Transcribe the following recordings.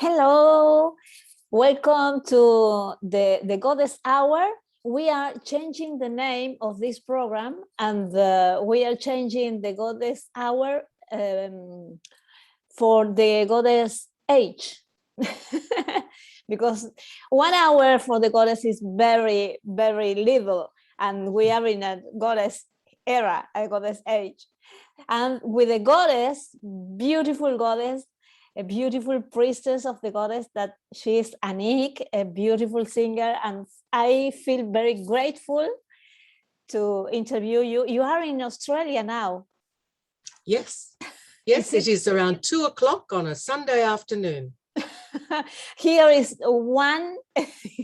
Hello, welcome to the Goddess Hour. We are changing the name of this program, and we are changing the Goddess Hour for the Goddess Age. Because 1 hour for the Goddess is very, very little, and we are in a Goddess era, a Goddess Age. And with a Goddess, beautiful Goddess, a beautiful priestess of the Goddess, that she is Anique, a beautiful singer, and I feel very grateful to interview you. You are in Australia now. Yes, yes, it is around 2 o'clock on a Sunday afternoon. Here is 1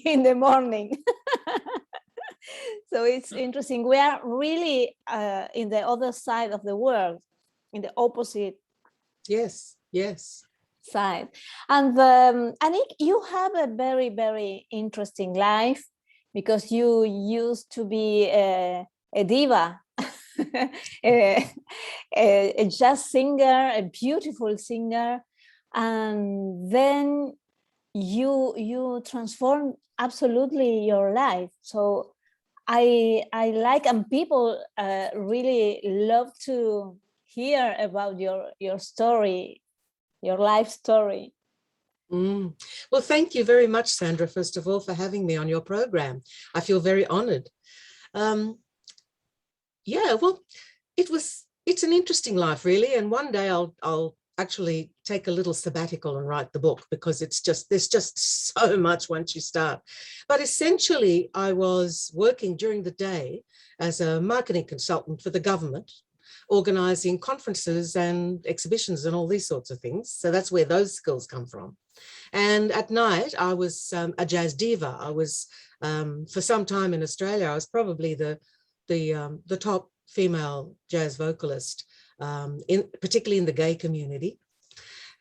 in the morning. So it's interesting. We are really in the other side of the world, in the opposite. Yes, yes. Side. And Anique, you have a very, very interesting life, because you used to be a diva, a jazz singer, a beautiful singer, and then you transformed absolutely your life. So I like, and people really love to hear about your story, your life story. Well, thank you very much, Sandra, first of all, for having me on your program. I feel very honored. Yeah, well, it's an interesting life, really. And one day I'll actually take a little sabbatical and write the book, because there's just so much once you start. But essentially, I was working during the day as a marketing consultant for the government, organizing conferences and exhibitions and all these sorts of things. So that's where those skills come from. And at night, I was a jazz diva. I was, for some time in Australia, I was probably the top female jazz vocalist, particularly in the gay community.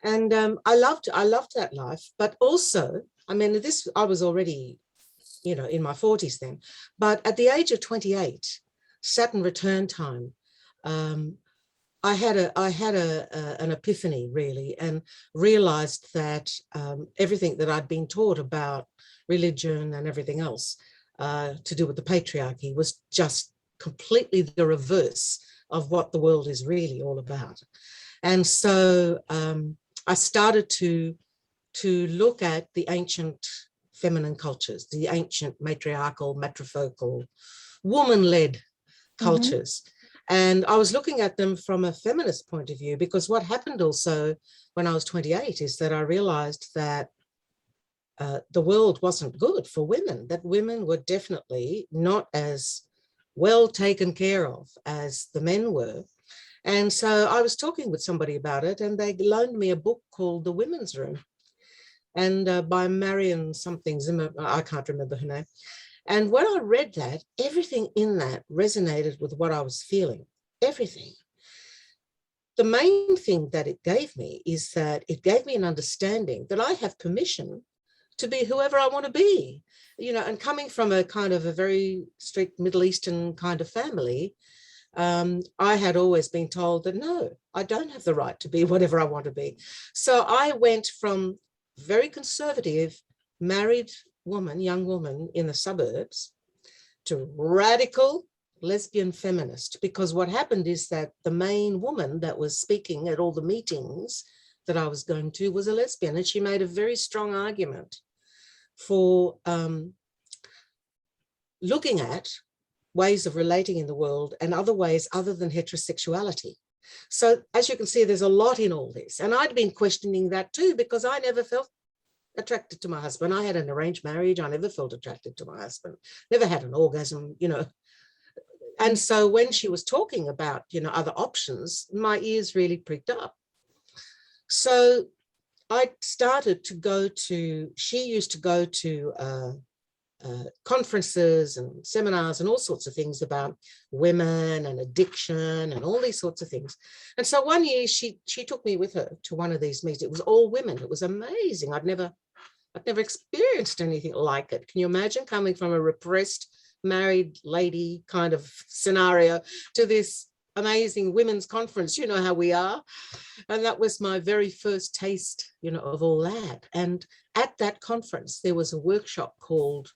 And I loved that life. But also, I mean, I was already, in my 40s then. But at the age of 28, Saturn return time, I had an epiphany, really, and realized that everything that I'd been taught about religion and everything else to do with the patriarchy was just completely the reverse of what the world is really all about. And so I started to look at the ancient feminine cultures, the ancient matriarchal, matrifocal, woman-led cultures. Mm-hmm. And I was looking at them from a feminist point of view, because what happened also when I was 28 is that I realized that the world wasn't good for women, that women were definitely not as well taken care of as the men were. And so I was talking with somebody about it, and they loaned me a book called The Women's Room, and by Marion something Zimmer, I can't remember her name. And when I read that, everything in that resonated with what I was feeling, everything. The main thing that it gave me is that it gave me an understanding that I have permission to be whoever I want to be, and coming from a kind of a very strict Middle Eastern kind of family, I had always been told that, no, I don't have the right to be whatever I want to be. So I went from very conservative, married woman, young woman in the suburbs, to radical lesbian feminist, because what happened is that the main woman that was speaking at all the meetings that I was going to was a lesbian, and she made a very strong argument for looking at ways of relating in the world and other ways other than heterosexuality. So as you can see, there's a lot in all this, and I'd been questioning that too, because I never felt attracted to my husband. I had an arranged marriage. I never felt attracted to my husband, never had an orgasm, And so when she was talking about, other options, my ears really pricked up. So I started to go to, she used to go to conferences and seminars and all sorts of things about women and addiction and all these sorts of things. And so one year she took me with her to one of these meetings. It was all women. It was amazing. I'd never experienced anything like it. Can you imagine coming from a repressed married lady kind of scenario to this amazing women's conference. You know how we are. And that was my very first taste, you know, of all that. And at that conference, there was a workshop called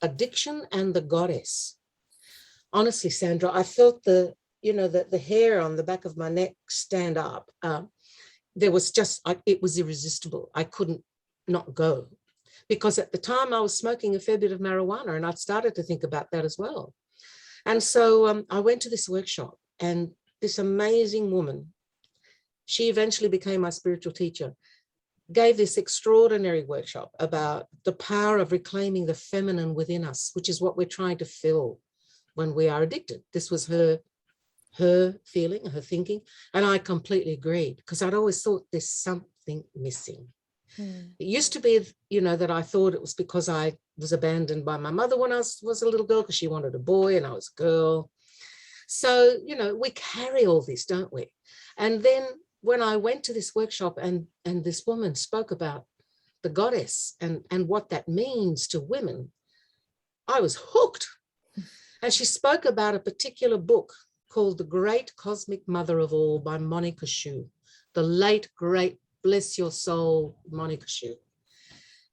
Addiction and the Goddess. Honestly, Sandra, I felt the hair on the back of my neck stand up. There was just, it was irresistible. I couldn't not go, because at the time I was smoking a fair bit of marijuana, and I'd started to think about that as well. And so I went to this workshop, and this amazing woman, she eventually became my spiritual teacher, gave this extraordinary workshop about the power of reclaiming the feminine within us, which is what we're trying to fill when we are addicted. This was her feeling, her thinking, and I completely agreed, because I'd always thought there's something missing. It used to be, you know, that I thought it was because I was abandoned by my mother when I was a little girl, because she wanted a boy and I was a girl. So, you know, we carry all this, don't we? And then when I went to this workshop and this woman spoke about the goddess and what that means to women, I was hooked. And she spoke about a particular book called The Great Cosmic Mother of All by Monica Shu, the late, great, bless your soul, Monica Shu.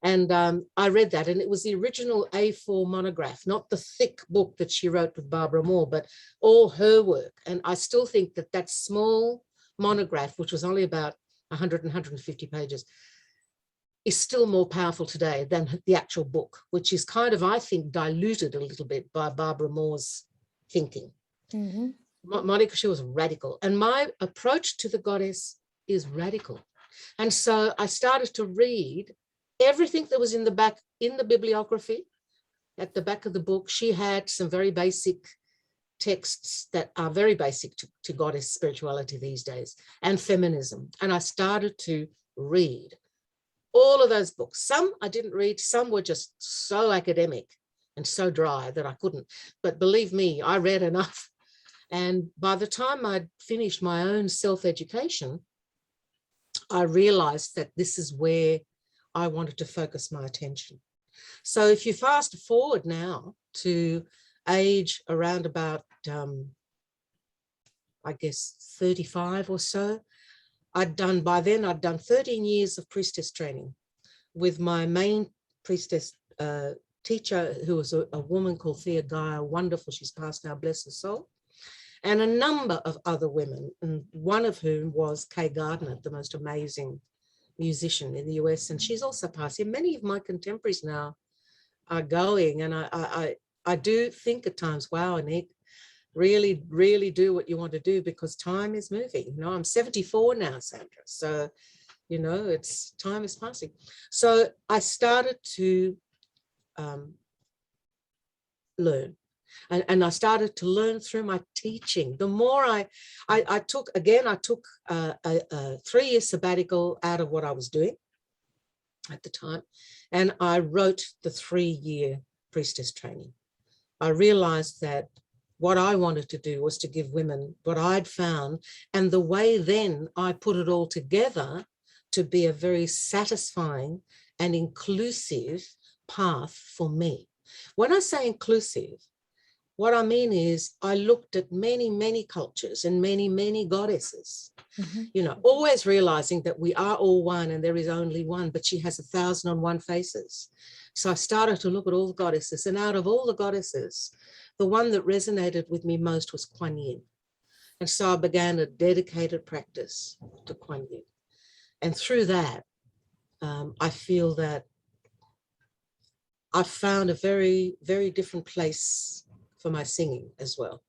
And I read that, and it was the original A4 monograph, not the thick book that she wrote with Barbara Moore, but all her work. And I still think that that small monograph, which was only about 100 and 150 pages, is still more powerful today than the actual book, which is kind of, I think, diluted a little bit by Barbara Moore's thinking. Monica Shu was radical, and my approach to the goddess is radical. And so I started to read everything that was in the bibliography. At the back of the book, she had some very basic texts that are very basic to goddess spirituality these days, and feminism. And I started to read all of those books. Some I didn't read, some were just so academic and so dry that I couldn't. But believe me, I read enough. And by the time I'd finished my own self-education, I realized that this is where I wanted to focus my attention. So if you fast forward now to age around about, I guess, 35 or so, by then I'd done 13 years of priestess training with my main priestess teacher, who was a woman called Thea Geyer, wonderful, she's passed now, bless her soul, and a number of other women, and one of whom was Kay Gardner, the most amazing musician in the US, and she's also passed here. Many of my contemporaries now are going, and I do think at times, wow, Anique, really, really do what you want to do, because time is moving. You know, I'm 74 now, Sandra, so, you know, time is passing. So I started to learn. And I started to learn through my teaching. The more I took a 3-year sabbatical out of what I was doing at the time, and I wrote the 3-year priestess training. I realized that what I wanted to do was to give women what I'd found, and the way then I put it all together to be a very satisfying and inclusive path for me. When I say inclusive, what I mean is I looked at many, many cultures and many, many goddesses, you know, always realizing that we are all one and there is only one, but she has 1,001 faces. So I started to look at all the goddesses, and out of all the goddesses, the one that resonated with me most was Kuan Yin. And so I began a dedicated practice to Kuan Yin. And through that, I feel that I found a very, very different place for my singing as well.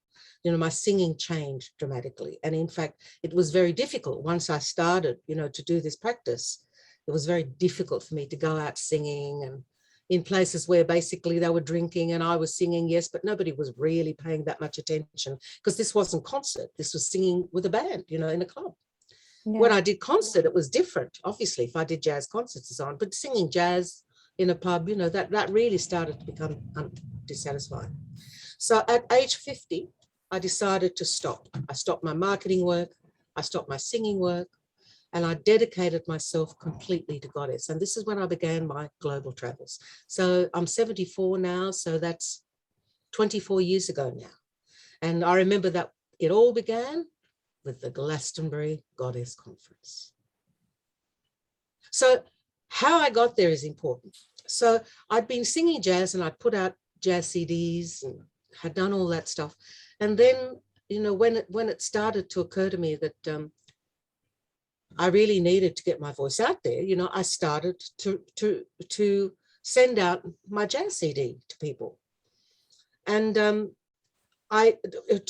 You know, my singing changed dramatically. And in fact, it was very difficult once I started, you know, to do this practice. It was very difficult for me to go out singing and in places where basically they were drinking and I was singing, yes, but nobody was really paying that much attention, because this wasn't concert. This was singing with a band, you know, in a club. Yeah. When I did concert, it was different. Obviously, if I did jazz concerts and so on, but singing jazz in a pub, you know, that really started to become dissatisfying. So at age 50, I decided to stop. I stopped my marketing work, I stopped my singing work, and I dedicated myself completely to Goddess. And this is when I began my global travels. So I'm 74 now, so that's 24 years ago now. And I remember that it all began with the Glastonbury Goddess Conference. So how I got there is important. So I'd been singing jazz and I'd put out jazz CDs and had done all that stuff. And then, you know, when it started to occur to me that I really needed to get my voice out there, you know, I started to send out my jazz CD to people. And to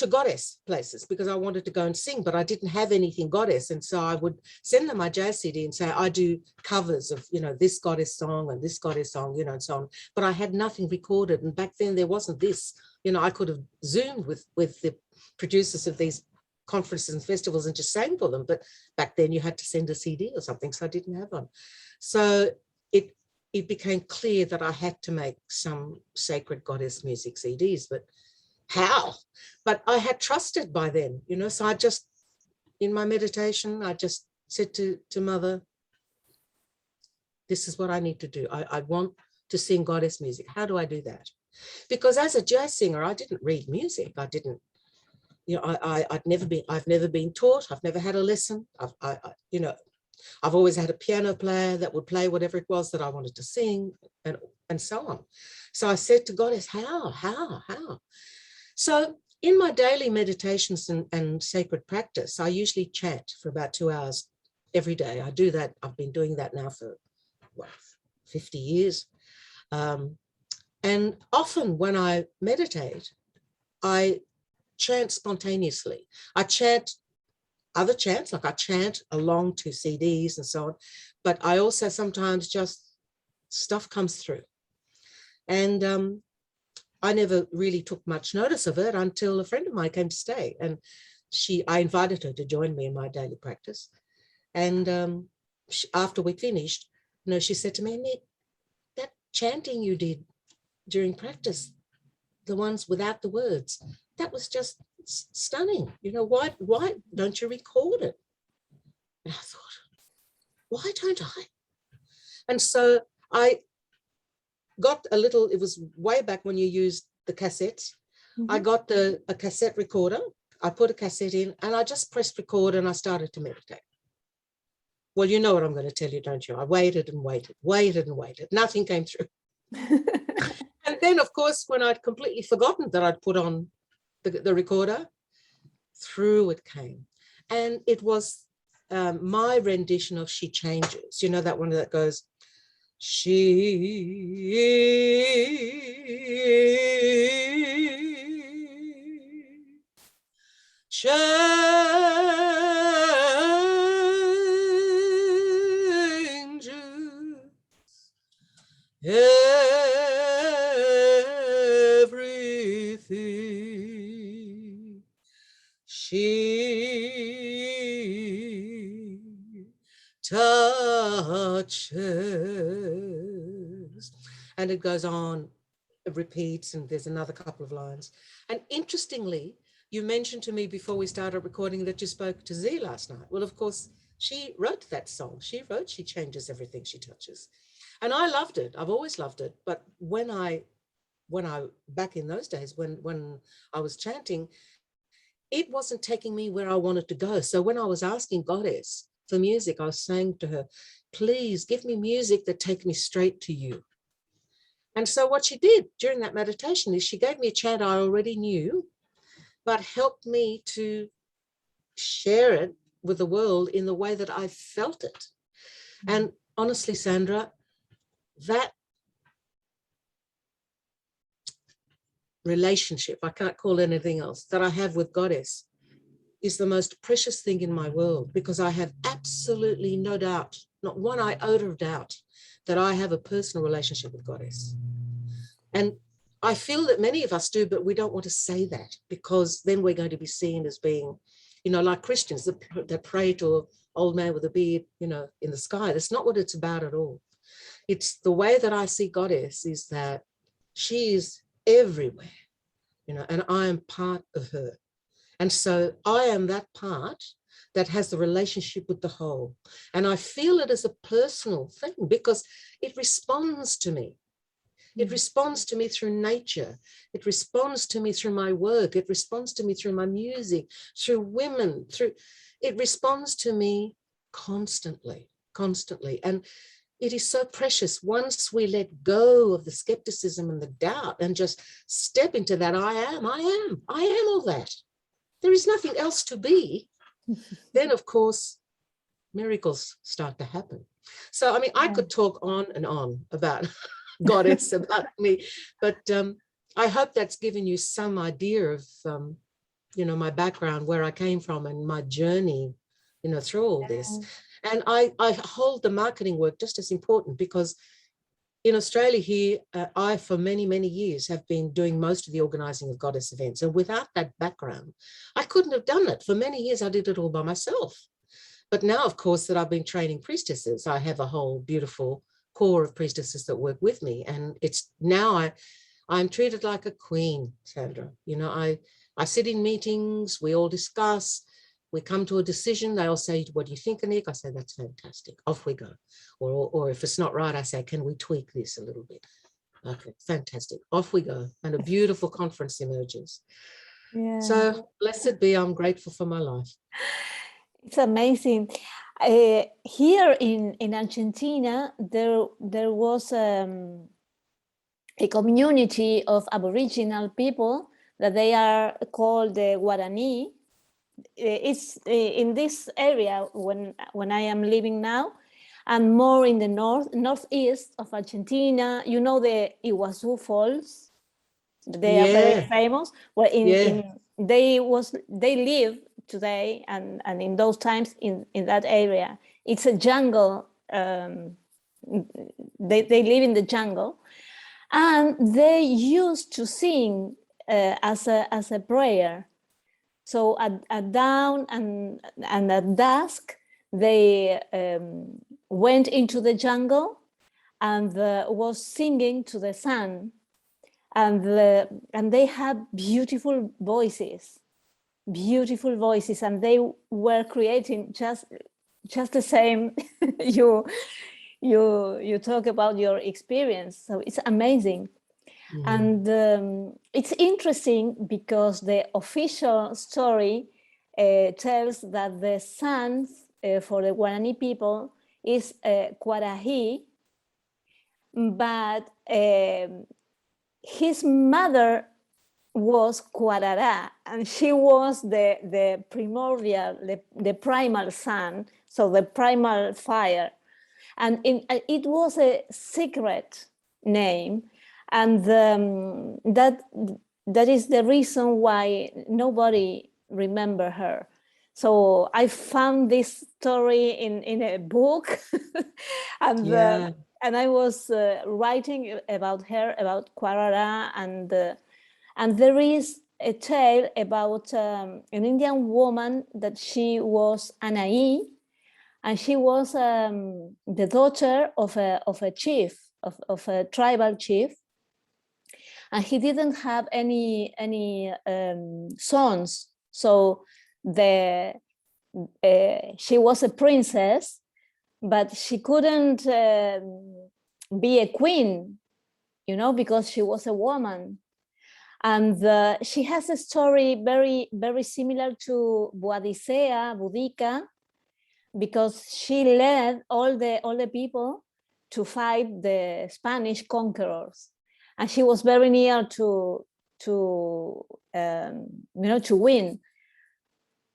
goddess places, because I wanted to go and sing, but I didn't have anything goddess. And so I would send them my jazz CD and say, I do covers of, you know, this goddess song and this goddess song, you know, and so on. But I had nothing recorded. And back then there wasn't this, you know, I could have Zoomed with the producers of these conferences and festivals and just sang for them. But back then you had to send a CD or something. So I didn't have one. So it became clear that I had to make some sacred goddess music CDs, but how? But I had trusted by then, you know, so I just, in my meditation, I just said to Mother, this is what I need to do. I want to sing goddess music. How do I do that? Because as a jazz singer, I didn't read music. I didn't, you know, I've never been taught. I've never had a lesson. You know, I've always had a piano player that would play whatever it was that I wanted to sing and so on. So I said to Goddess, how? So in my daily meditations and sacred practice, I usually chant for about 2 hours every day. I do that. I've been doing that now for 50 years. And often when I meditate, I chant spontaneously. I chant other chants, like I chant along to CDs and so on, but I also sometimes just stuff comes through. And I never really took much notice of it until a friend of mine came to stay, and I invited her to join me in my daily practice. And after we finished, you know, she said to me, Nick, that chanting you did during practice, the ones without the words, that was just stunning. You know, why don't you record it? And I thought, why don't I? And so I got a little, it was way back when you used the cassettes. I got a cassette recorder. I put a cassette in and I just pressed record and I started to meditate. Well, you know what I'm going to tell you, don't you? I waited and waited. Nothing came through. And then, of course, when I'd completely forgotten that I'd put on the recorder, through it came. And it was my rendition of She Changes. You know, that one that goes, she changes everything. She touches, and it goes on, it repeats, and there's another couple of lines. And interestingly, you mentioned to me before we started recording that you spoke to Z last night. Well, of course, she wrote that song. She wrote She Changes Everything She Touches. And I loved it. I've always loved it. But when I back in those days, when I was chanting, it wasn't taking me where I wanted to go. So when I was asking Goddess for music, I was saying to her, please give me music that takes me straight to you. And so what she did during that meditation is she gave me a chant I already knew, but helped me to share it with the world in the way that I felt it. And honestly, Sandra, that relationship, I can't call it anything else, that I have with Goddess is the most precious thing in my world, because I have absolutely no doubt, not one iota of doubt, that I have a personal relationship with Goddess. And I feel that many of us do, but we don't want to say that, because then we're going to be seen as being, you know, like Christians that pray to an old man with a beard, you know, in the sky. That's not what it's about at all. It's the way that I see Goddess is that she is everywhere, you know, and I am part of her. And so I am that part that has the relationship with the whole. And I feel it as a personal thing because it responds to me. It responds to me through nature. It responds to me through my work. It responds to me through my music, through women, it responds to me constantly. And it is so precious once we let go of the skepticism and the doubt and just step into that I am all that. There is nothing else to be. Then, of course, miracles start to happen. So, I mean, I could talk on and on about Goddess, about me, but I hope that's given you some idea of, my background, where I came from and my journey, through all this. And I hold the marketing work just as important, because in Australia here, I, for many, many years, have been doing most of the organizing of Goddess events. And without that background, I couldn't have done it. For many years, I did it all by myself. But now, of course, that I've been training priestesses, I have a whole beautiful core of priestesses that work with me. And it's now I'm treated like a queen, Sandra. I sit in meetings, we all discuss, we come to a decision. They all say, what do you think, Anique? I say, that's fantastic. Off we go. Or if it's not right, I say, can we tweak this a little bit? Okay, fantastic. Off we go. And a beautiful conference emerges. Yeah. So blessed be, I'm grateful for my life. It's amazing. Here in Argentina, there was a community of Aboriginal people that they are called the Guarani. It's in this area when I am living now, and more in the northeast of Argentina. You know the Iguazu Falls. They are very famous. Well, they live today and in those times in that area. It's a jungle. They live in the jungle, and they used to sing as a prayer. So at dawn and at dusk, they went into the jungle and was singing to the sun. And they had beautiful voices, and they were creating just the same. You talk about your experience, so it's amazing. And it's interesting because the official story tells that the sun for the Guarani people is Quarahi, but his mother was Quarará, and she was the primordial, the primal sun, so the primal fire. And it was a secret name, and that is the reason why nobody remember her. So I found this story in a book, and I was writing about her, about Quarará, and there is a tale about an Indian woman that she was Anaí, and she was the daughter of a chief, of a tribal chief, and he didn't have any sons. So she was a princess, but she couldn't be a queen, because she was a woman. And she has a story very, very similar to Boadicea, Boudica, because she led all the people to fight the Spanish conquerors, and she was very near to win.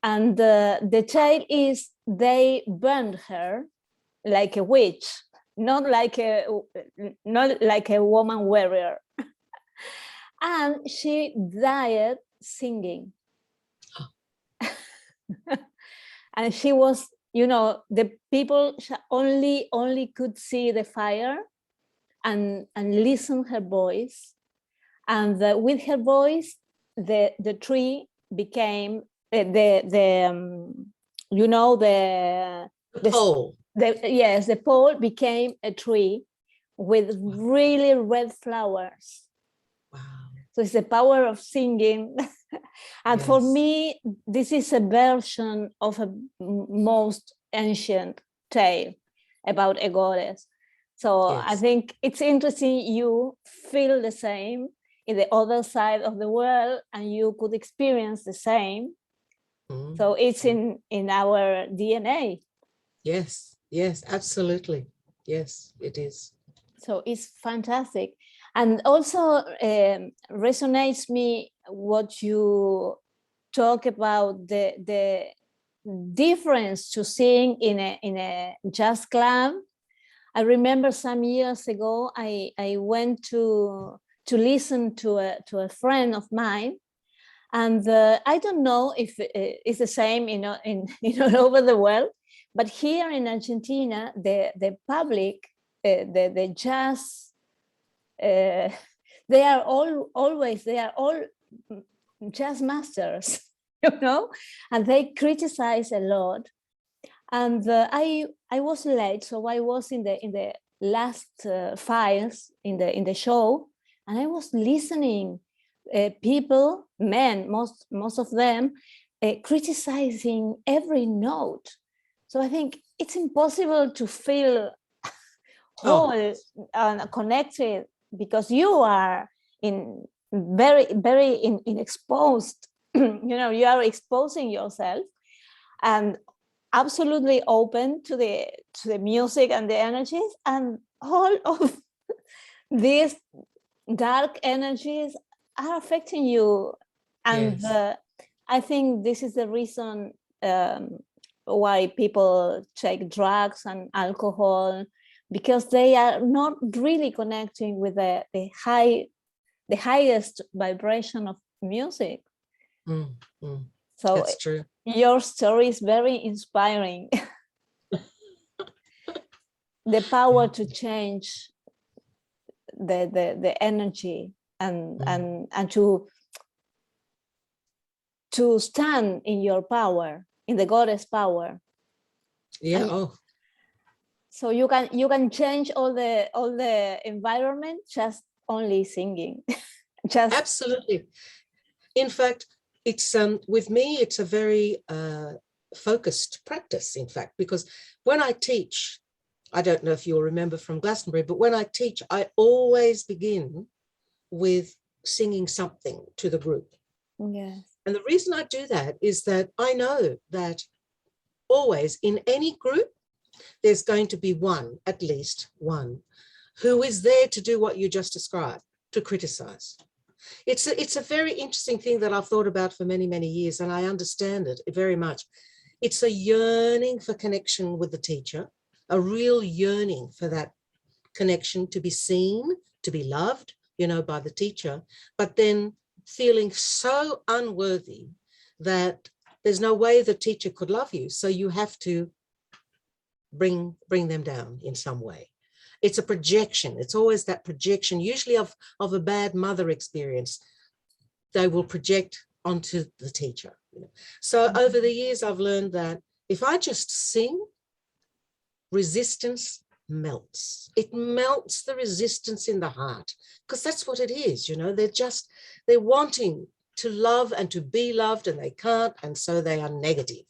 And the tale is they burned her like a witch, not like a woman warrior, and she died singing. And she was, the people only could see the fire and listen her voice, and with her voice the tree became the pole. The pole became a tree with really red flowers. Wow. So it's the power of singing. And for me, this is a version of a most ancient tale about a goddess. So Yes. I think it's interesting you feel the same in the other side of the world, and you could experience the same. So it's in our DNA. Yes, yes, absolutely. Yes, it is. So it's fantastic. And also resonates me what you talk about, the difference to sing in a jazz club. I remember some years ago, I went to listen to a friend of mine, and I don't know if it's the same, in all over the world, but here in Argentina, the public, the jazz, they are all jazz masters, and they criticize a lot. And I was late, so I was in the last files in the show, and I was listening. People, men, most of them, criticizing every note. So I think it's impossible to feel whole and connected, because you are very exposed. You are exposing yourself and absolutely open to the music and the energies, and all of these dark energies are affecting you. And Yes. I think this is the reason why people take drugs and alcohol, because they are not really connecting with the highest vibration of music. So that's true. Your story is very inspiring. The power to change the energy and to stand in your power, in the goddess power. Yeah. And so you can change all the environment just only singing. Just absolutely. In fact, it's with me, it's a very focused practice, in fact, because when I teach, I don't know if you'll remember from Glastonbury, but when I teach, I always begin with singing something to the group. Yes. And the reason I do that is that I know that always in any group, there's going to be one, at least one, who is there to do what you just described, to criticize. It's a very interesting thing that I've thought about for many, many years, and I understand it very much. It's a yearning for connection with the teacher, a real yearning for that connection, to be seen, to be loved, by the teacher, but then feeling so unworthy that there's no way the teacher could love you. So you have to bring them down in some way. It's a projection. It's always that projection, usually of a bad mother experience. They will project onto the teacher. So over the years, I've learned that if I just sing, resistance melts. It melts the resistance in the heart, because that's what it is. They're wanting to love and to be loved, and they can't, and so they are negative.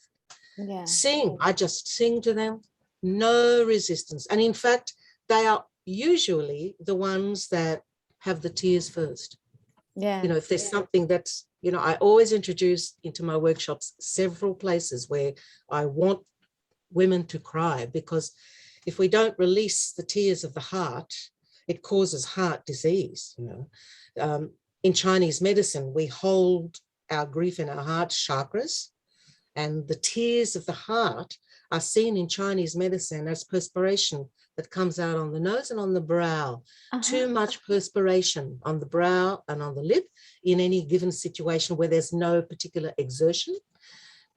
Yeah. Sing, I just sing to them, no resistance. And in fact, they are usually the ones that have the tears first. Yeah. If there's something that's, I always introduce into my workshops several places where I want women to cry, because if we don't release the tears of the heart, it causes heart disease. In Chinese medicine, we hold our grief in our heart chakras, and the tears of the heart are seen in Chinese medicine as perspiration that comes out on the nose and on the brow. Too much perspiration on the brow and on the lip in any given situation where there's no particular exertion.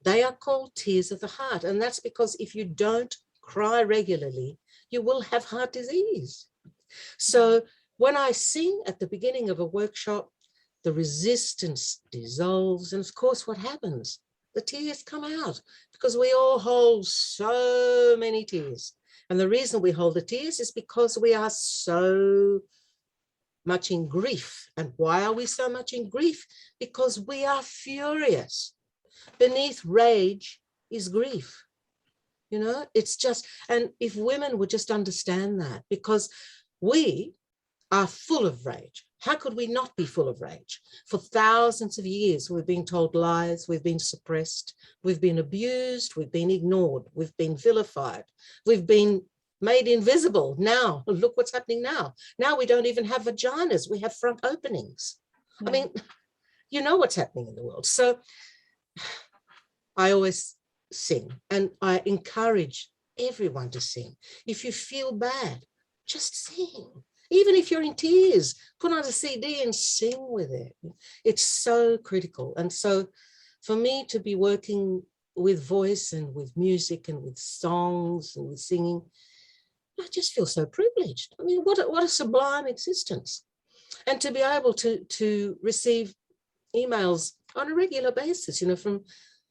They are called tears of the heart. And that's because if you don't cry regularly, you will have heart disease. So when I sing at the beginning of a workshop, the resistance dissolves. And of course, what happens? The tears come out, because we all hold so many tears. And the reason we hold the tears is because we are so much in grief. And why are we so much in grief? Because we are furious. Beneath rage is grief. You know, it's just, and if women would just understand that, because we are full of rage. How could we not be full of rage? For thousands of years, we've been told lies, we've been suppressed, we've been abused, we've been ignored, we've been vilified, we've been made invisible. Now, look what's happening now. Now we don't even have vaginas, we have front openings. Yeah. I mean, you know what's happening in the world. So I always sing, and I encourage everyone to sing. If you feel bad, just sing. Even if you're in tears, put on a CD and sing with it. It's so critical. And so for me to be working with voice and with music and with songs and with singing, I just feel so privileged. I mean, what a sublime existence. And to be able to receive emails on a regular basis, you know, from,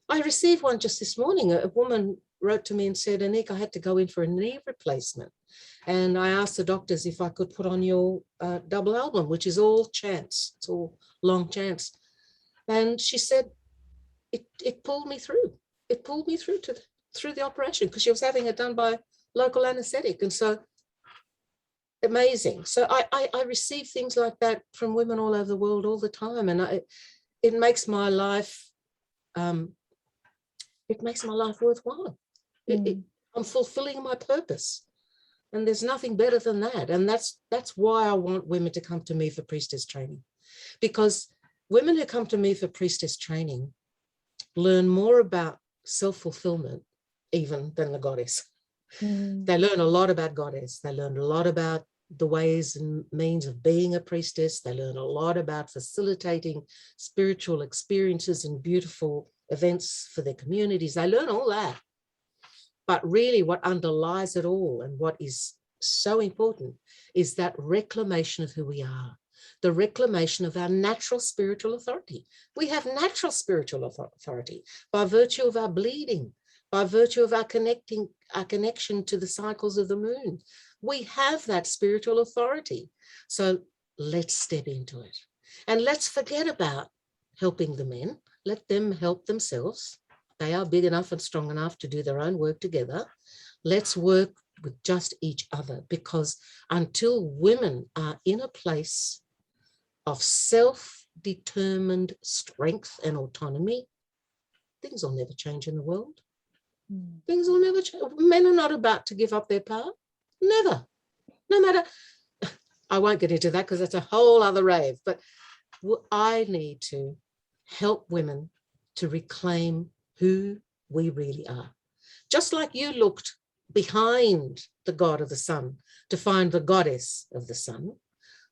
I received one just this morning. A woman wrote to me and said, Anique, I had to go in for a knee replacement. And I asked the doctors if I could put on your double album, which is all chants. It's all long chants. And she said, it pulled me through. It pulled me through through the operation, because she was having it done by local anesthetic. And so amazing. So I receive things like that from women all over the world all the time. And it makes my life, worthwhile. I'm fulfilling my purpose. And there's nothing better than that. And that's why I want women to come to me for priestess training. Because women who come to me for priestess training learn more about self-fulfillment even than the goddess. They learn a lot about goddess. They learn a lot about the ways and means of being a priestess. They learn a lot about facilitating spiritual experiences and beautiful events for their communities. They learn all that. But really what underlies it all, and what is so important, is that reclamation of who we are, the reclamation of our natural spiritual authority. We have natural spiritual authority by virtue of our bleeding, by virtue of our connection to the cycles of the moon. We have that spiritual authority. So let's step into it. And let's forget about helping the men. Let them help themselves. They are big enough and strong enough to do their own work together. Let's work with just each other, because until women are in a place of self-determined strength and autonomy, things will never change in the world. Things will never change. Men are not about to give up their power. Never. No matter, I won't get into that because that's a whole other rave, but I need to help women to reclaim who we really are. Just like you looked behind the god of the sun to find the goddess of the sun,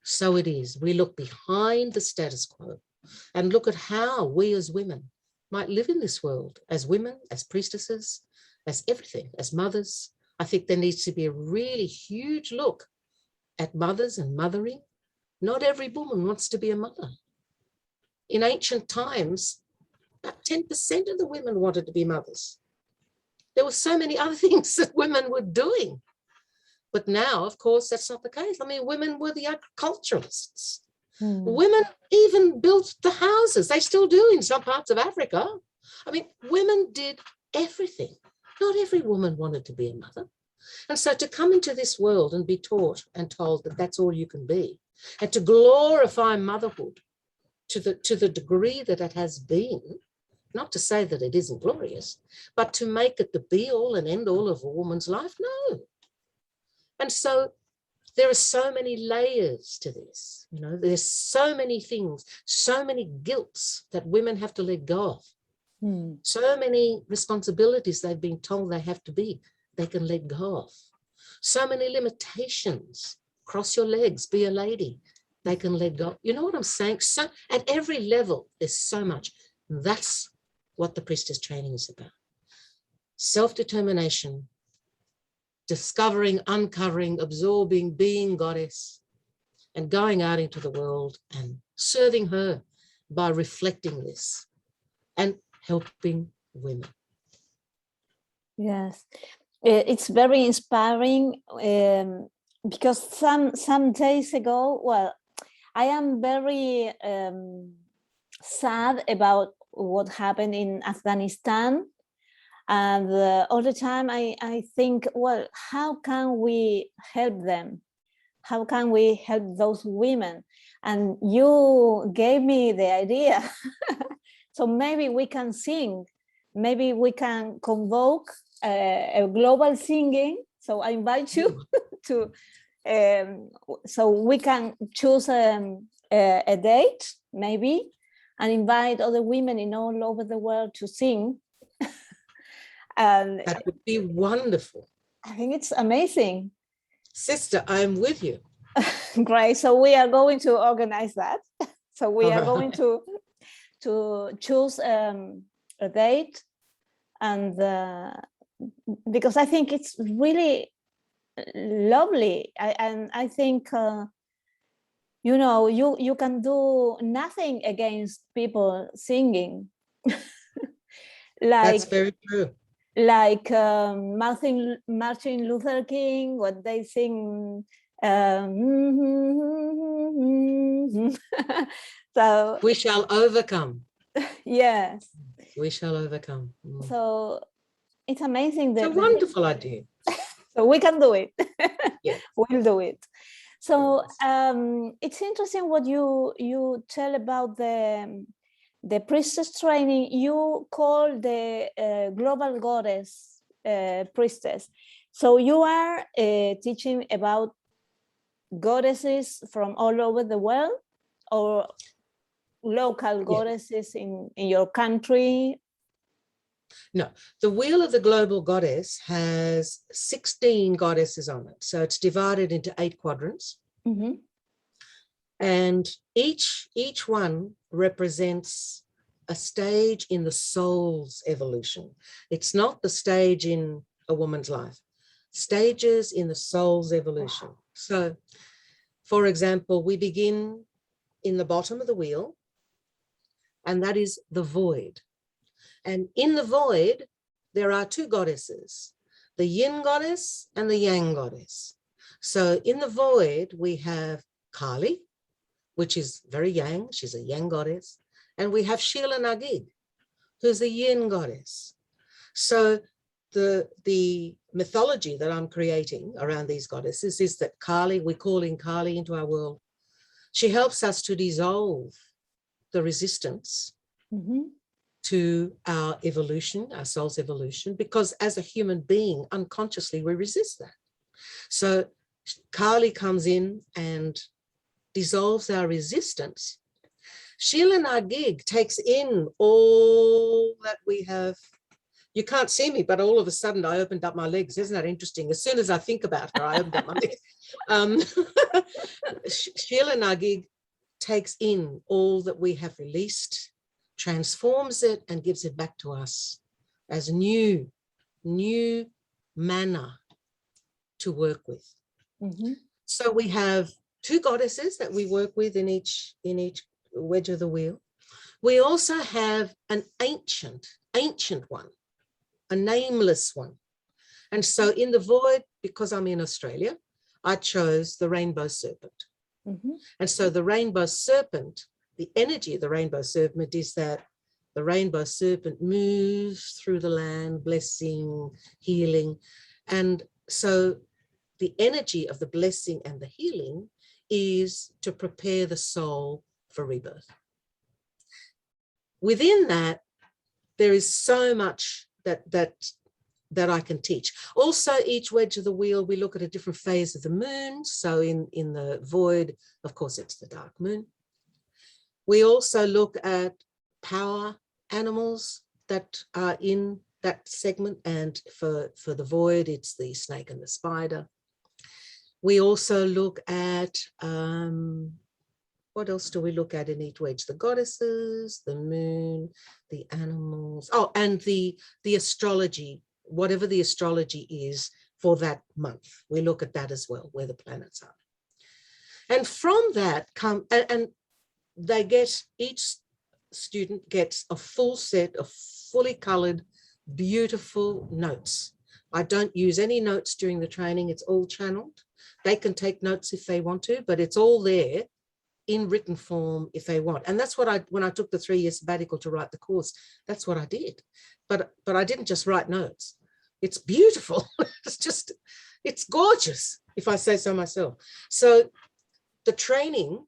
so it is. We look behind the status quo and look at how we as women might live in this world, as women, as priestesses, as everything, as mothers. I think there needs to be a really huge look at mothers and mothering. Not every woman wants to be a mother. In ancient times, about 10% of the women wanted to be mothers. There were so many other things that women were doing. But now, of course, that's not the case. I mean, women were the agriculturalists. Women even built the houses. They still do in some parts of Africa. I mean, women did everything. Not every woman wanted to be a mother. And so to come into this world and be taught and told that that's all you can be, and to glorify motherhood to the degree that it has been, not to say that it isn't glorious, but to make it the be all and end all of a woman's life, no. And so there are so many layers to this, you know, there's so many things, so many guilts that women have to let go of. So many responsibilities they've been told they have to be, they can let go of. So many limitations, cross your legs, be a lady, they can let go. You know what I'm saying? So at every level, there's so much. That's what the priestess training is about. Self-determination, discovering, uncovering, absorbing, being goddess, and going out into the world and serving her by reflecting this and helping women. Yes, it's very inspiring because some days ago, well, I am very sad about what happened in Afghanistan. And all the time I think, well, how can we help them? How can we help those women? And you gave me the idea. So maybe we can sing. Maybe we can convoke a global singing. So I invite you to, so we can choose a date, maybe, and invite other women in all over the world to sing. And that would be wonderful. I think it's amazing. Sister, I'm with you. Great. So we are going to organize that. So we are going to choose a date, and because I think it's really lovely. I think you can do nothing against people singing. That's very true. Like Martin Luther King, what they sing. So we shall overcome. Yes, we shall overcome. So it's amazing. It's a wonderful idea. So we can do it. Yes. We'll do it. So it's interesting what you tell about the priestess training. You call the global goddess priestess. So you are teaching about goddesses from all over the world, or local goddesses in your country? No, the wheel of the global goddess has 16 goddesses on it. So it's divided into 8 quadrants. Mm-hmm. And each one represents a stage in the soul's evolution. It's not the stage in a woman's life. Stages in the soul's evolution. So, for example, we begin in the bottom of the wheel, and that is the void. And in the void, there are 2 goddesses, the yin goddess and the yang goddess. So in the void, we have Kali, which is very yang, she's a yang goddess. And we have Sheila Nagig, who's a yin goddess. So the mythology that I'm creating around these goddesses is that Kali, we're calling Kali into our world. She helps us to dissolve the resistance to our evolution, our soul's evolution, because as a human being, unconsciously, we resist that. So Kali comes in and dissolves our resistance. Sheila Nagig takes in all that we have. You can't see me, but all of a sudden I opened up my legs. Isn't that interesting? As soon as I think about her, I opened up my legs. Sheila Nagig takes in all that we have released, transforms it, and gives it back to us as new manna to work with. So we have 2 goddesses that we work with in each wedge of the wheel. We also have an ancient one, a nameless one. And so in the void, because I'm in Australia, I chose the rainbow serpent. And so the rainbow serpent, the energy of the rainbow serpent is that the rainbow serpent moves through the land, blessing, healing. And so the energy of the blessing and the healing is to prepare the soul for rebirth. Within that, there is so much that I can teach. Also, each wedge of the wheel, we look at a different phase of the moon. So in the void, of course, it's the dark moon. We also look at power animals that are in that segment. And for the void, it's the snake and the spider. We also look at, what else do we look at in each wedge? The goddesses, the moon, the animals. Oh, and the astrology, whatever the astrology is for that month. We look at that as well, where the planets are. And from that come, and they get, each student gets a full set of fully colored, beautiful notes. I don't use any notes during the training. It's all channeled. They can take notes if they want to, but it's all there in written form if they want. And that's what when I took the 3-year sabbatical to write the course, that's what I did. But I didn't just write notes. It's beautiful. It's gorgeous, if I say so myself. So the training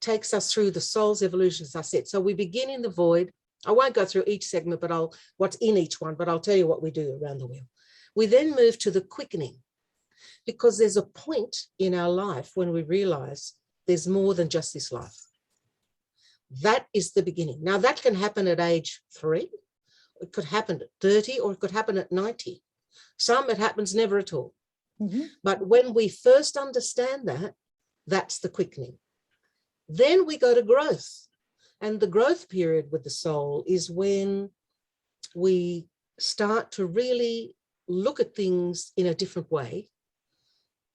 takes us through the soul's evolution, as I said. So we begin in the void. I won't go through each segment, but what's in each one, but I'll tell you what we do around the wheel. We then move to the quickening, because there's a point in our life when we realize there's more than just this life. That is the beginning. Now, that can happen at age 3. It could happen at 30, or it could happen at 90. Some, it happens never at all. Mm-hmm. But when we first understand that, that's the quickening. Then we go to growth. And the growth period with the soul is when we start to really look at things in a different way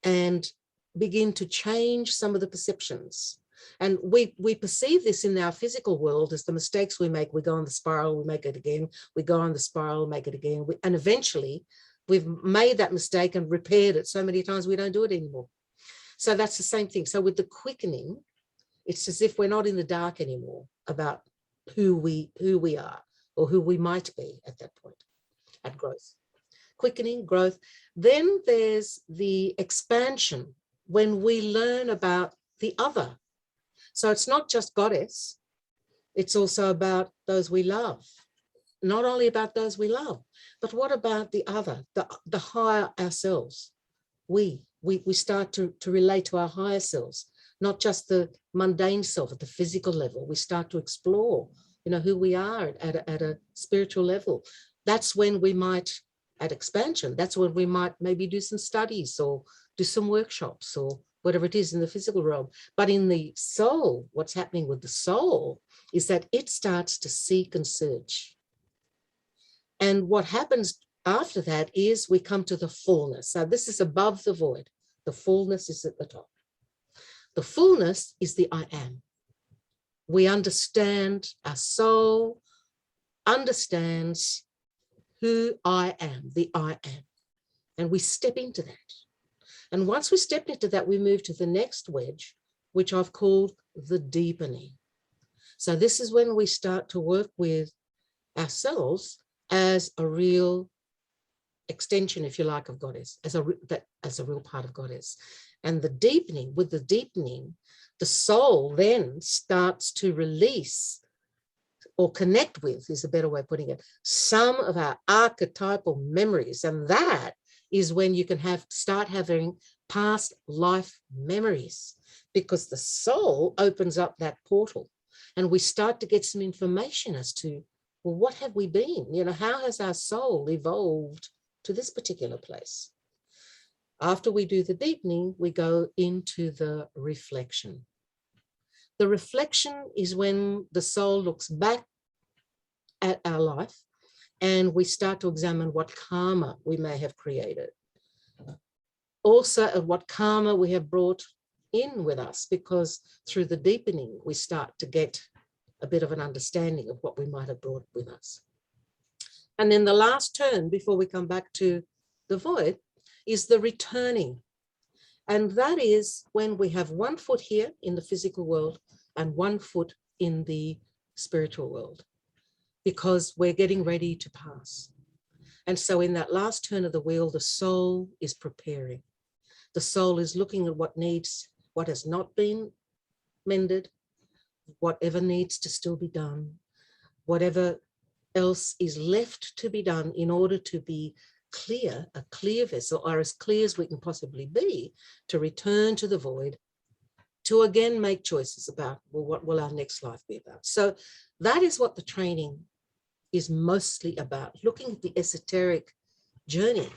and begin to change some of the perceptions. And we perceive this in our physical world as the mistakes we make. We go on the spiral, we make it again. We go on the spiral, make it again. And eventually we've made that mistake and repaired it so many times we don't do it anymore. So that's the same thing. So with the quickening, it's as if we're not in the dark anymore about who we are or who we might be at that point, at growth. Quickening, growth. Then there's the expansion, when we learn about the other. So it's not just goddess, it's also about those we love. Not only about those we love, but what about the other, the higher ourselves? We start to relate to our higher selves, not just the mundane self at the physical level. We start to explore, who we are at a spiritual level. That's when we might, at expansion, that's when we might maybe do some studies or do some workshops or whatever it is in the physical realm. But in the soul, what's happening with the soul is that it starts to seek and search. And what happens after that is we come to the fullness. So this is above the void. The fullness is at the top. The fullness is the I am. We understand, our soul understands who I am, the I am. And we step into that. And once we step into that, we move to the next wedge, which I've called the deepening. So this is when we start to work with ourselves as a real extension, if you like, of Goddess, as a real part of Goddess. And the deepening, with the deepening, the soul then starts to release or connect with, is a better way of putting it, some of our archetypal memories. And that is when you can start having past life memories, because the soul opens up that portal and we start to get some information as to, well, what have we been? How has our soul evolved to this particular place? After we do the deepening, we go into the reflection. The reflection is when the soul looks back at our life and we start to examine what karma we may have created. Also, at what karma we have brought in with us, because through the deepening, we start to get a bit of an understanding of what we might have brought with us. And then the last turn before we come back to the void is the returning. And that is when we have 1 foot here in the physical world and 1 foot in the spiritual world, because we're getting ready to pass. And so in that last turn of the wheel, the soul is preparing. The soul is looking at what has not been mended, whatever needs to still be done, whatever else is left to be done in order to be clear, a clear vessel, or as clear as we can possibly be, to return to the void, to again make choices about, well, what will our next life be about? So that is what the training is mostly about, looking at the esoteric journey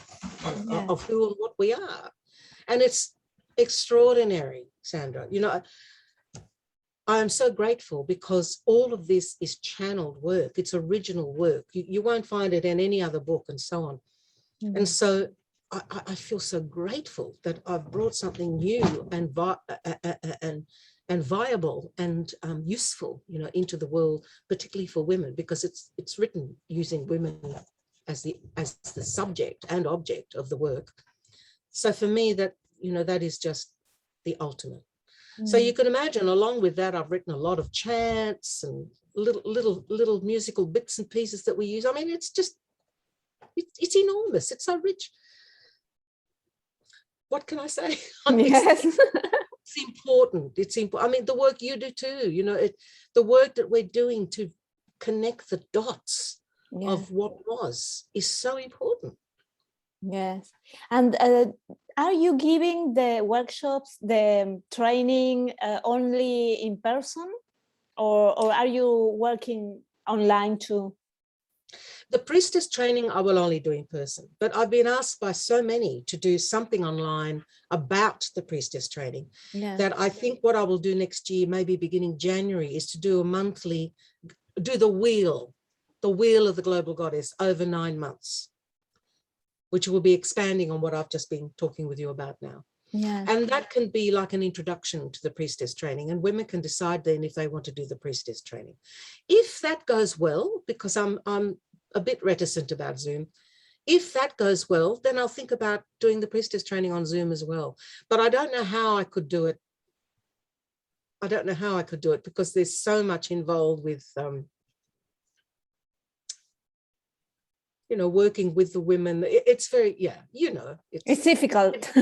of who and what we are. And it's extraordinary, Sandra. I am so grateful because all of this is channeled work. It's original work. You won't find it in any other book and so on. Mm-hmm. And so I feel so grateful that I've brought something new and viable and useful, into the world, particularly for women, because it's written using women as the subject and object of the work. So for me, that is just the ultimate. So you can imagine, along with that, I've written a lot of chants and little musical bits and pieces that we use. I mean, it's just, it's enormous. It's so rich. What can I say? Yes. It's important. It's important. I mean, the work you do too, you know, the work that we're doing to connect the dots of what was is so important. Yes. And are you giving the workshops, the training only in person, or are you working online too? The priestess training I will only do in person, but I've been asked by so many to do something online about the priestess training that I think what I will do next year, maybe beginning January, is to do a monthly, do the wheel of the global goddess over 9 months, which will be expanding on what I've just been talking with you about now. Yeah. And that can be like an introduction to the priestess training, and women can decide then if they want to do the priestess training. If that goes well, because I'm a bit reticent about Zoom, if that goes well, then I'll think about doing the priestess training on Zoom as well. But I don't know how I could do it. I don't know how I could do it because there's so much involved with, you know, working with the women. It's very, you know. It's difficult.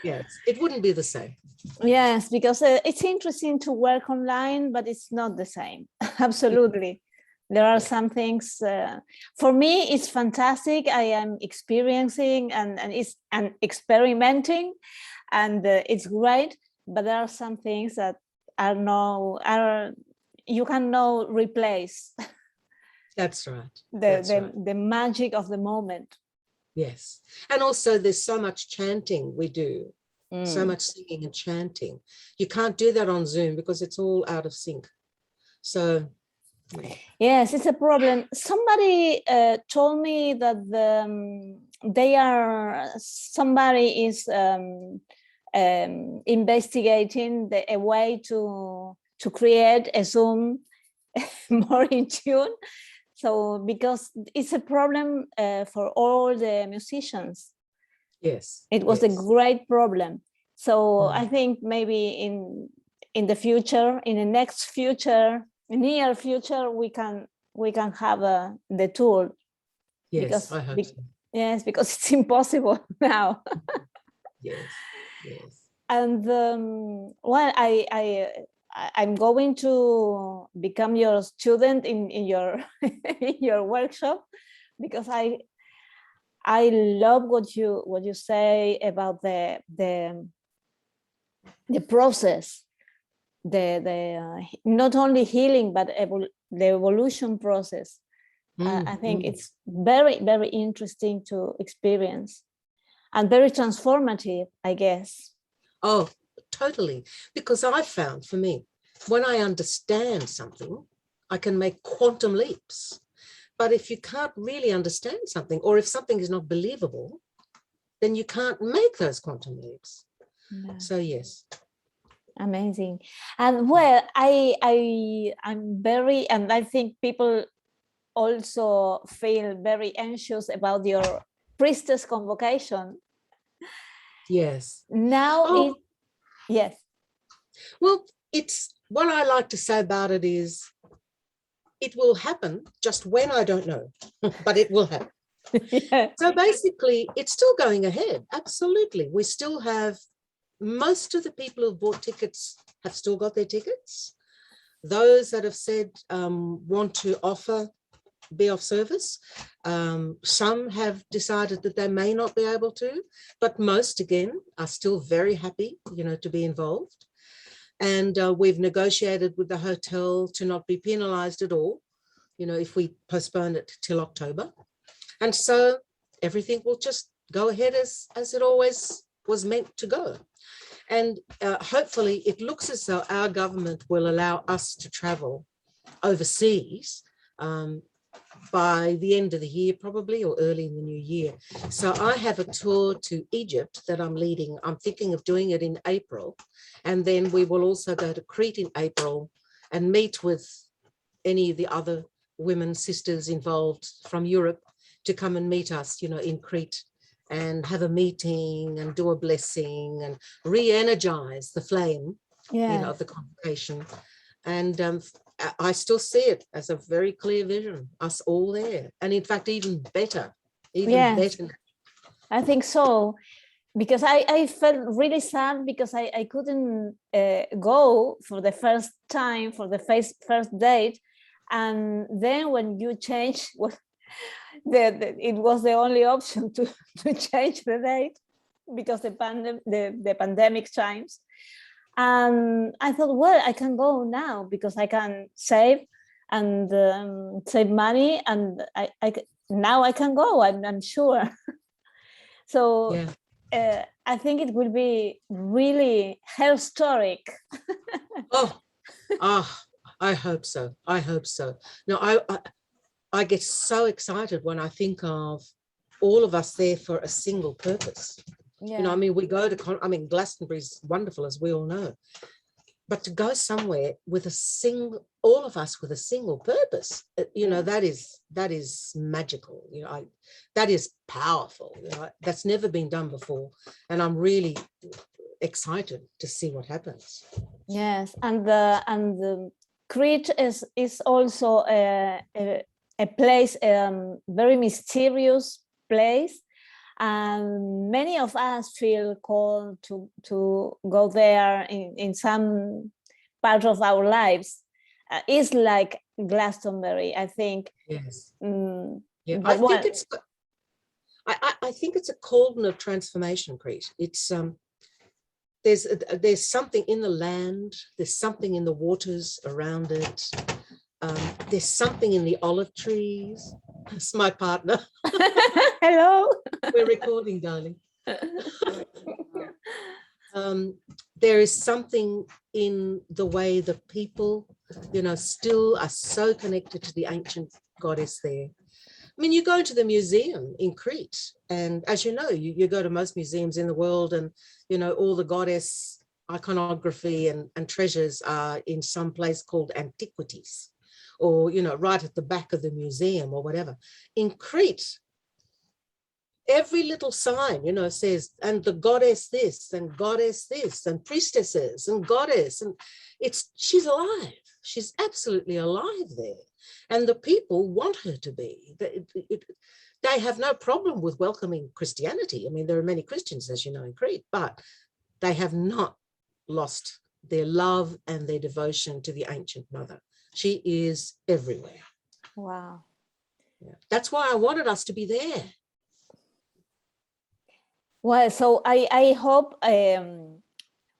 Yes, it wouldn't be the same. Yes, because it's interesting to work online, but it's not the same. Absolutely. There are some things, for me, it's fantastic. I am experiencing and experimenting, and it's great, but there are some things that you cannot replace. That's right. The magic of the moment. Yes. And also there's so much chanting we do, so much singing and chanting. You can't do that on Zoom because it's all out of sync. So yes, it's a problem. Somebody told me that somebody is investigating a way to create a Zoom more in tune. So because it's a problem for all the musicians. Yes, it was a great problem. So I think maybe in the future, in the next future, near future, we can have the tool. Yes, because, I hope so. Yes, because it's impossible now. Yes. And well, I'm going to become your student in your in your workshop, because I love what you say about the process, the not only healing but the evolution process. I think it's very, very interesting to experience and very transformative, I guess. Oh, totally. Because I found, for me, when I understand something, I can make quantum leaps. But if you can't really understand something, or if something is not believable, then you can't make those quantum leaps. No. So yes. Amazing. And well, I'm very, and I think people also feel very anxious about your priestess convocation. Yes. Now yes. Well, it's what I like to say about it is it will happen, just when I don't know, but it will happen. Yeah. So basically, it's still going ahead. Absolutely. We still have, most of the people who bought tickets have still got their tickets. Those that have said want to be of service. Some have decided that they may not be able to, but most, again, are still very happy, to be involved. And we've negotiated with the hotel to not be penalized at all, if we postpone it till October. And so everything will just go ahead as it always was meant to go. And hopefully it looks as though our government will allow us to travel overseas by the end of the year, probably, or early in the new year. So I have a tour to Egypt that I'm leading. I'm thinking of doing it in April. And then we will also go to Crete in April and meet with any of the other women sisters involved from Europe to come and meet us, in Crete, and have a meeting and do a blessing and re-energize the flame Yeah. of the convocation. And I still see it as a very clear vision, us all there. And in fact, even better. Better. I think so. Because I felt really sad because I couldn't go for the first time, for the first date. And then when you change, it was the only option to change the date because the pandemic times. And I thought, well, I can go now because I can save and save money, and now I can go. I'm sure. So. Yeah. I think it will be really historic. I hope so. I hope so. No, I get so excited when I think of all of us there for a single purpose. Yeah. We go to, Glastonbury's wonderful, as we all know, but to go somewhere with all of us with a single purpose, that is magical. That is powerful. That's never been done before, and I'm really excited to see what happens. Yes, and the Crete is also a place, very mysterious place, and many of us feel called to go there in some part of our lives. It's like Glastonbury, I think. Yes. Yeah, I think it's a cauldron of transformation, Crete. It's there's something in the land, there's something in the waters around it, there's something in the olive trees. It's my partner. Hello. We're recording, darling. There is something in the way the people, still are so connected to the ancient goddess there. You go to the museum in Crete, and as you know, you go to most museums in the world, and all the goddess iconography and treasures are in some place called antiquities, or right at the back of the museum or whatever. In Crete, every little sign says, and the goddess this, and goddess this, and priestesses, and goddess, and she's alive. She's absolutely alive there. And the people want her to be. They have no problem with welcoming Christianity. There are many Christians, as you know, in Crete, but they have not lost their love and their devotion to the ancient mother. She is everywhere. Wow. Yeah. That's why I wanted us to be there. Well, so I hope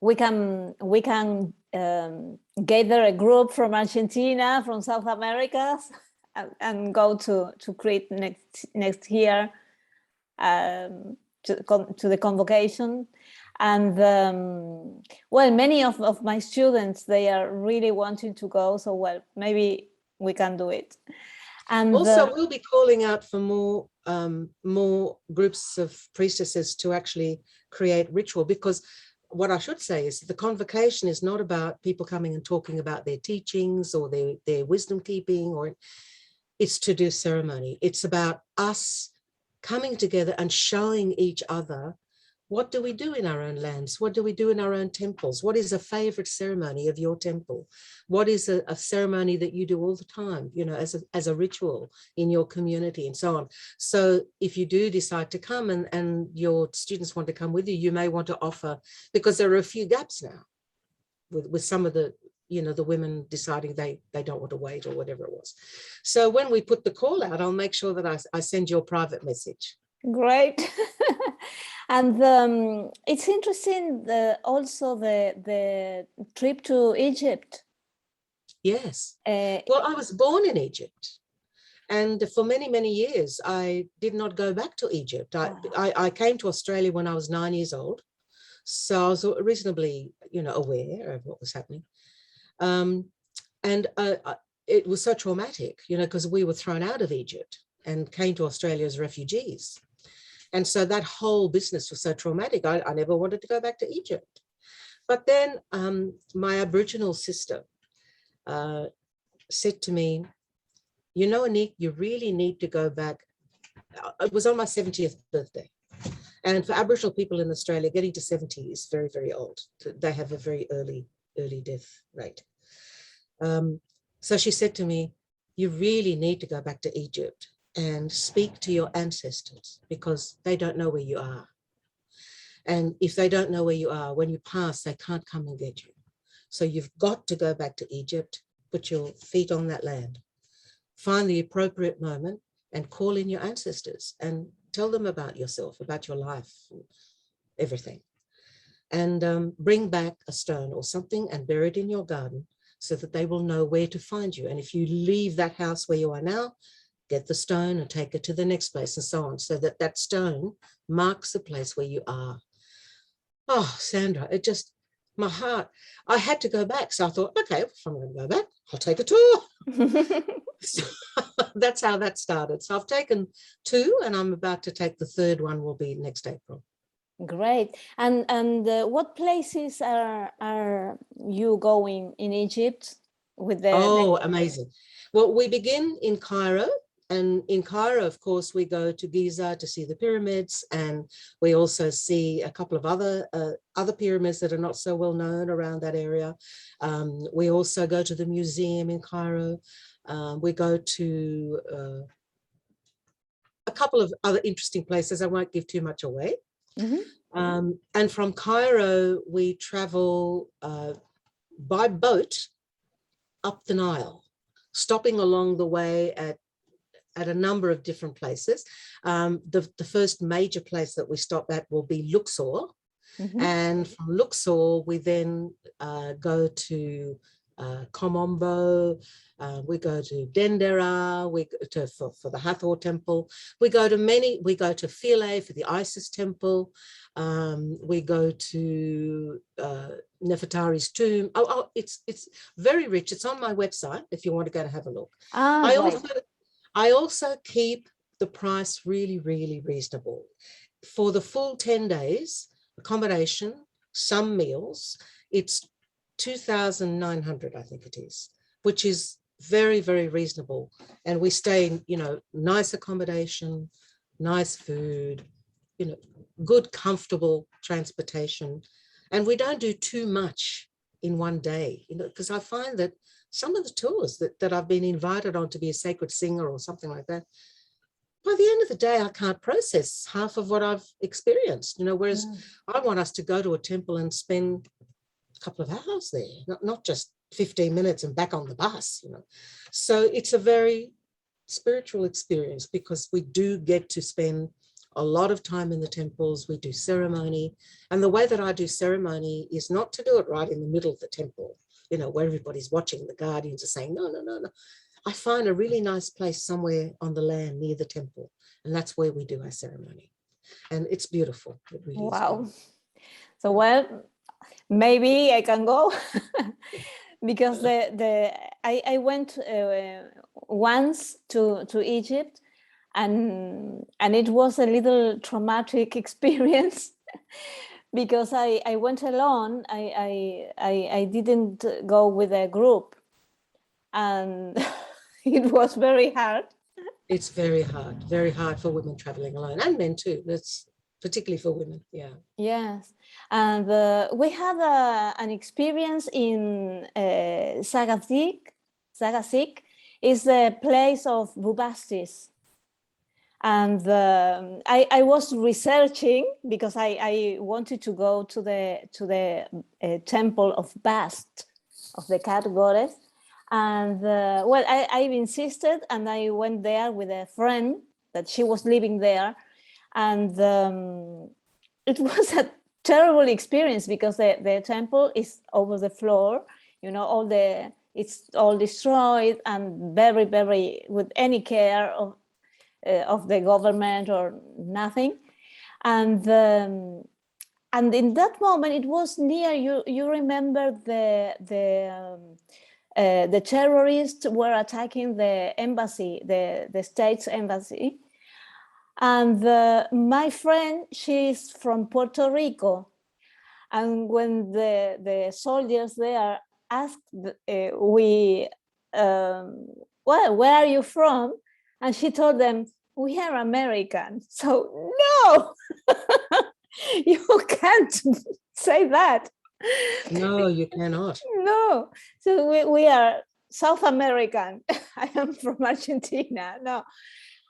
we can gather a group from Argentina, from South America, and go to Crete next year to the convocation. And well, many of my students, they are really wanting to go, so well, maybe we can do it. And also, we'll be calling out for more groups of priestesses to actually create ritual, because what I should say is the convocation is not about people coming and talking about their teachings or their wisdom keeping, or it's to do ceremony. It's about us coming together and showing each other, what do we do in our own lands? What do we do in our own temples? What is a favorite ceremony of your temple? What is a ceremony that you do all the time, as a ritual in your community, and so on. So if you do decide to come and your students want to come with you, you may want to offer, because there are a few gaps now with some of the, the women deciding they don't want to wait or whatever it was. So when we put the call out, I'll make sure that I send you a private message. Great. And it's interesting, also the trip to Egypt. Yes. Well, I was born in Egypt, and for many, many years, I did not go back to Egypt. I came to Australia when I was 9 years old, so I was reasonably, aware of what was happening. And it was so traumatic, because we were thrown out of Egypt and came to Australia as refugees. And so that whole business was so traumatic. I never wanted to go back to Egypt. But then my Aboriginal sister said to me, Anique, you really need to go back. It was on my 70th birthday. And for Aboriginal people in Australia, getting to 70 is very, very old. They have a very early early death rate. So she said to me, you really need to go back to Egypt and speak to your ancestors, because they don't know where you are. And if they don't know where you are, when you pass, they can't come and get you. So you've got to go back to Egypt, put your feet on that land, find the appropriate moment and call in your ancestors and tell them about yourself, about your life, everything. And bring back a stone or something and bury it in your garden so that they will know where to find you. And if you leave that house where you are now, get the stone and take it to the next place, and so on, so that that stone marks the place where you are. Oh, Sandra, it just, my heart, I had to go back. So I thought, okay, if I'm going to go back, I'll take a tour. So that's how that started. So I've taken 2 and I'm about to take the 3rd one, will be next April. Great. And what places are you going in Egypt with the? Oh, amazing. Well, we begin in Cairo. And in Cairo, of course, we go to Giza to see the pyramids, and we also see a couple of other pyramids that are not so well known around that area. We also go to the museum in Cairo. We go to a couple of other interesting places. I won't give too much away. Mm-hmm. And from Cairo, we travel by boat up the Nile, stopping along the way at a number of different places. The first major place that we stop at will be Luxor. Mm-hmm. And from Luxor, we then go to Komombo, we go to Dendera, we go to for the Hathor temple. We go to Philae for the Isis temple. We go to Nefertari's tomb. It's very rich. It's on my website if you want to go to have a look. I also keep the price really, really reasonable. For the full 10 days, accommodation, some meals, it's 2,900, I think it is, which is very, very reasonable. And we stay in, nice accommodation, nice food, good, comfortable transportation. And we don't do too much in one day, because I find that some of the tours that I've been invited on to be a sacred singer or something like that, by the end of the day, I can't process half of what I've experienced, whereas I want us to go to a temple and spend a couple of hours there, not just 15 minutes and back on the bus, So it's a very spiritual experience, because we do get to spend a lot of time in the temples. We do ceremony. And the way that I do ceremony is not to do it right in the middle of the temple, where everybody's watching, the guardians are saying, no. I find a really nice place somewhere on the land near the temple. And that's where we do our ceremony. And it's beautiful. It really is beautiful. So, well, maybe I can go because I went once to Egypt, and it was a little traumatic experience. Because I went alone. I didn't go with a group, and it was very hard. It's very hard for women traveling alone, and men too. That's particularly for women. Yeah. Yes, and we had an experience in Sagasik. Sagasik is the place of Bubastis. And I was researching because I wanted to go to the temple of Bast, of the cat goddess. And I've insisted, and I went there with a friend that she was living there. And it was a terrible experience because the temple is over the floor, it's all destroyed, and very, very with any care of the government or nothing. And in that moment, it was near, you remember the terrorists were attacking the embassy, the state's embassy. And my friend, she's from Puerto Rico. And when the soldiers there asked, where are you from? And she told them, we are American. So no, you can't say that. No, you cannot. No. So we are South American. I am from Argentina. No.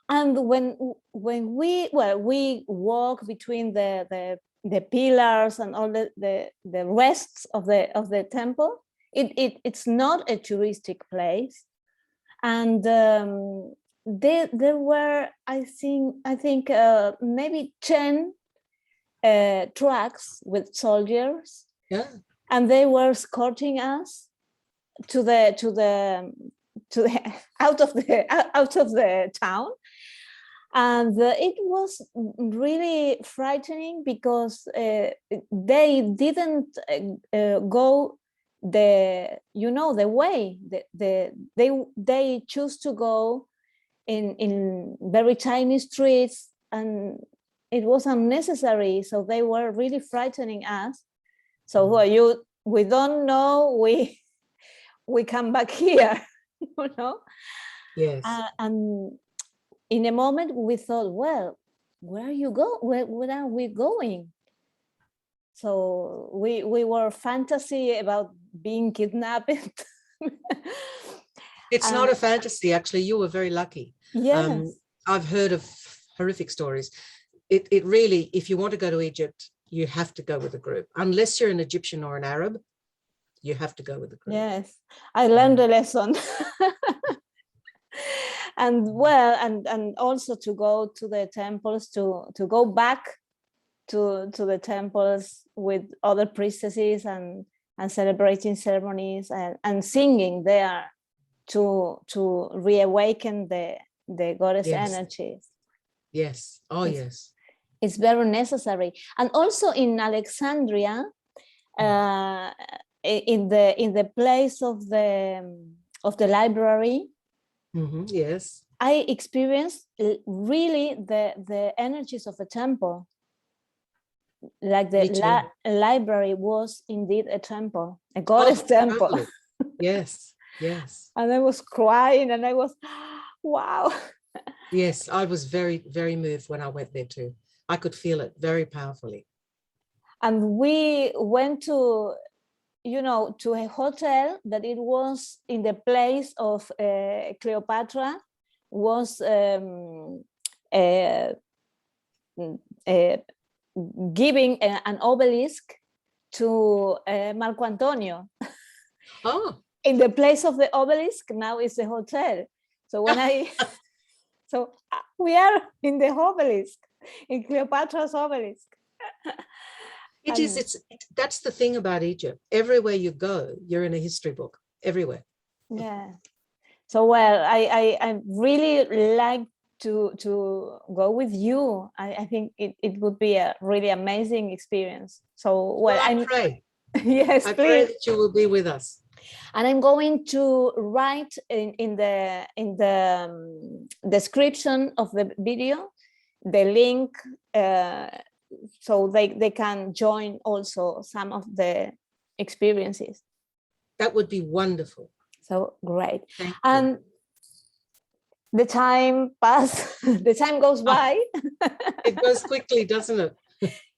And when we walk between the pillars and all the rests of the temple, it's not a touristic place. And there were, I think maybe 10 trucks with soldiers, Yeah. and they were escorting us to the out of the town. And it was really frightening because they didn't go the way they choose to go in very tiny streets, and it was unnecessary. So they were really frightening us. So we don't know, we come back here, Yes. And in a moment we thought, well, where are we going? So we were fantasy about being kidnapped. It's not a fantasy, actually. You were very lucky. Yes. I've heard of horrific stories. It really, if you want to go to Egypt, you have to go with a group. Unless you're an Egyptian or an Arab, you have to go with a group. Yes, I learned a lesson. And also to go to the temples, to go back to the temples with other priestesses and celebrating ceremonies and singing there to reawaken the goddess energies. Yes. Oh, yes. It's very necessary. And also in Alexandria, in the place of the library, yes, I experienced really the energies of a temple. Like the library was indeed a temple, a goddess temple. Totally. Yes, yes. And I was crying, and I was, wow. Yes, I was very, very moved when I went there too. I could feel it very powerfully. And we went to a hotel that it was in the place of Cleopatra, was giving an obelisk to Marco Antonio. Oh. In the place of the obelisk now is the hotel. So when so we are in the obelisk, in Cleopatra's obelisk. That's the thing about Egypt. Everywhere you go, you're in a history book. Everywhere. Yeah. So well, I really like to go with you. I think it would be a really amazing experience. So well, I pray. Yes, I please. pray that you will be with us. And I'm going to write in the description of the video the link, so they can join also some of the experiences. That would be wonderful. So great. Thank and you. The time the time goes by. It goes quickly, doesn't it?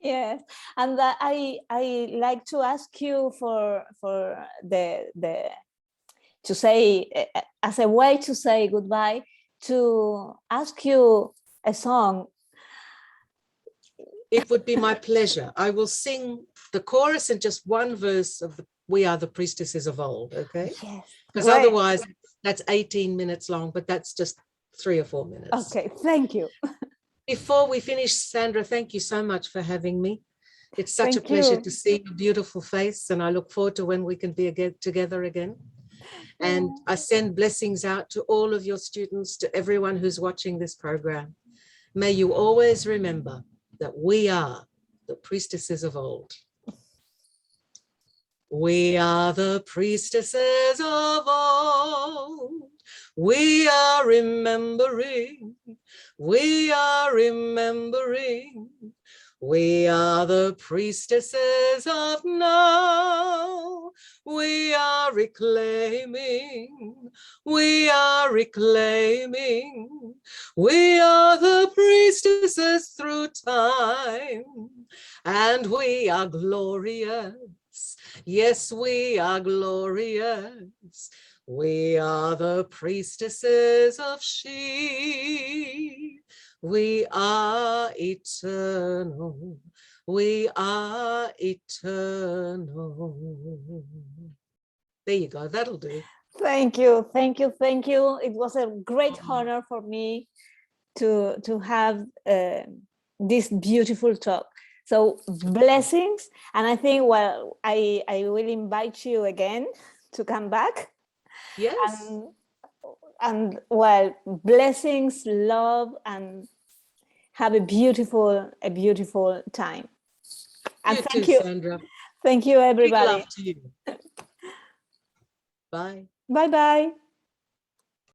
Yes, and I like to ask you for the to say, as a way to say goodbye, to ask you a song. It would be my pleasure. I will sing the chorus and just one verse of We Are the Priestesses of Old, okay? Yes. Because otherwise that's 18 minutes long, but that's just 3 or 4 minutes. Okay, thank you. Before we finish, Sandra, thank you so much for having me. It's such a pleasure to see your beautiful face, and I look forward to when we can be together again. And I send blessings out to all of your students, to everyone who's watching this program. May you always remember that we are the priestesses of old. We are the priestesses of old. We are remembering. We are remembering. We are the priestesses of now. We are reclaiming. We are reclaiming. We are the priestesses through time. And we are glorious. Yes, we are glorious. We are the priestesses of she. We are eternal. We are eternal. There you go. That'll do. Thank you, thank you, thank you. It was a great honor for me to have this beautiful talk. So blessings, and I think, well, I will invite you again to come back. Yes. And well, blessings, love, and have a beautiful time. And You thank too, you. Sandra. Thank you, Big everybody. love to you. Bye. Bye-bye.